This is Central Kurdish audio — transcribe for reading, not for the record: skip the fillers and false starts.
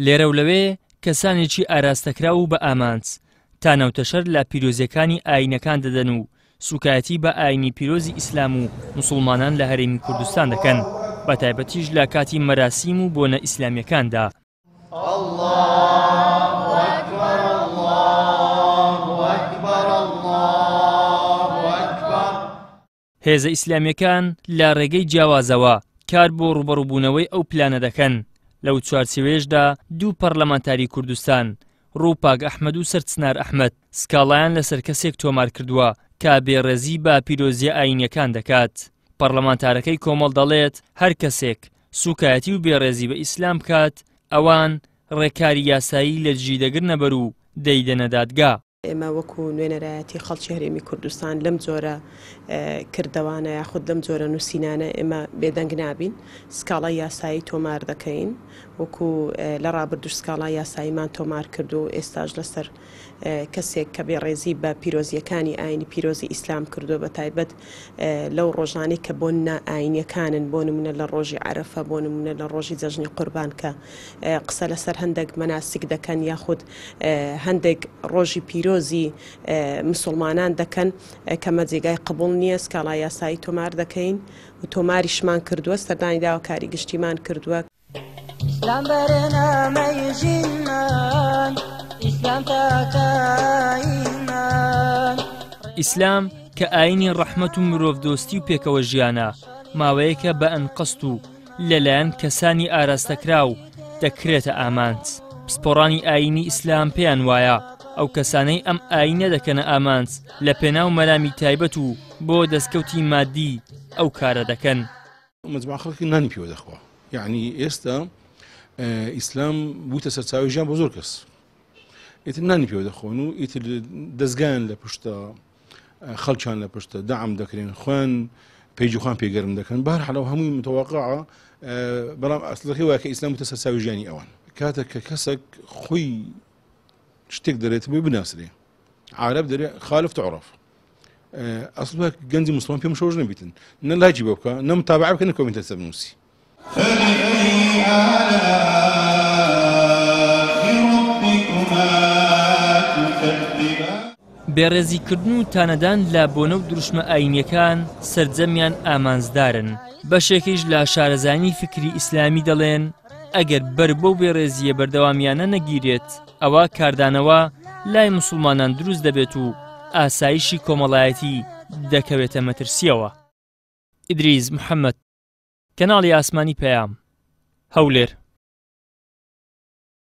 لێرە و لەوێ کەسانێکی ئاراستەکرا و بە ئامانج تا نەوتەشەر لە پیرۆزیەکانی ئاینەکان دەدەن و سوکایەتی بە ئاینی پیرۆزی ئیسلام و موسڵمانان لە هەرێمی کوردستان دەکەن بە تایبەتیش لە کاتی مەراسیم و بۆنە ئیسلامیەکاندا. هێزە ئیسلامیەکان لە ڕێگەی جیاوازەوە کار بۆ ڕوبەڕووبوونەوەی ئەو پلانە دەکەن. لەو چوارچێوەیەشدا دوو پەرلەمانتاری کوردستان ڕووپاک ئەحمەد و سەرچنار ئەحمەد سکاڵایان لەسەر کەسێک تۆمار کردووە کە بێڕێزی بە پیرۆزیە ئاینیەکان دەکات. پەرلەمانتارەکەی کۆمەڵ دەڵێت هەر کەسێک سوکایەتی و بێڕێزی بە ئیسلام بکات ئەوان ڕێکاری یاسایی لە دژی دەگرنە بەر و دەیدەنە دادگا. ئێمە وەکو نوێنەرایەتی خەڵکی هەرێمی کوردستان لەم جۆرە کردەوانە یاخود لەم جۆرە نووسینانە ئێمە بێدەنگ نابین. سکاڵای یاسایی تۆمار دەکەین وەکو لە ڕابردوش سکاڵای یاساییمان تۆمار کرد و ئێستاش لەسەر کەسێک کە بێڕێزی بە پیرۆزیەکانی ئاینی پیرۆزی ئیسلام کردو بە تایبەت لەو ڕۆژانەی کە بۆ ئاینیەکانن بۆ نمونە لە ڕۆژی عەرەفە بۆ نمونە لە ڕۆژی جەژنی قوربان کە قسە لەسەر هەندێک مەناسک دەکەن یاخود هەندێک ڕۆژی پیرۆزی مسلمانان دەکەن کەمە جێگای قبول نییە. سکاڵای یاسایی تۆمار دەکەین و تۆماریشمان کردووە سەردانی داواکاری گشتیمان کردووە. ئیسلام بەرنامەی ژینمان ئیسلام تاکایمان. ئیسلام کە ئاینی ڕەحمەت و مرۆڤدۆستی و پێکەوە ژیانە ماوەیەکە بە ئەنقەست و لەلایەن کەسانی ئاراستەکرا و دەکرێتە ئامانج. پسپۆڕانی ئاینی ئیسلام پێیان وایە ئەو کەسانەی ئەم ئاینە دەکەنە ئامانج لە پێناو مەرامی تایبەت و بۆ دەستکەوتی مادی ئەو کارە دەکەن. مجموعە خەڵکی نانی پێوە دەخوا. یعنی ئێستا ئیسلام بووتە سەرچاوی ژیان بۆ زۆر کەس. ئیتر نانی پێوە دەخۆن و ئیتر دەستگایان لە پشتە خەڵکیان لە پشتە دەعم دەکرێن خوێن پێیجی خوان پێگەرم دەکەن. بەهەرحاڵ هەمووی متەوەقعە بەڵام ئەسڵەکەی وایە کە ئیسلام بووتە سەرچاوی ژیانی ئەوان. کاتێک کە کەسێک خۆی شتێک دەرێت بۆی بناسرێ عارەب دەرێ خالف تعرف ئەسڵ گەنجی موسڵمان پێم شەوژ نەبیتن نە لاجی بۆ بکە نە متابعە بکە نە کۆمنتە بنووسی. بێڕێزیکردن و تانەدان لە بۆنە و دروشمە ئاینیەکان سەرجەمیان ئامانجدارن. بەشێکیش لە شارەزانی فکری ئیسلامی دەڵێن ئەگەر بەر بەو بێڕێزیە بەردەوامیانە نەگیرێت ئەوە کاردانەوە لای موسڵمانان دروست دەبێت و ئاسایشی کۆمەڵایەتی دەکەوێتە مەترسیەوە. ئیدریس محەممەد، کەناڵی ئاسمانی پەیام، هەولێر.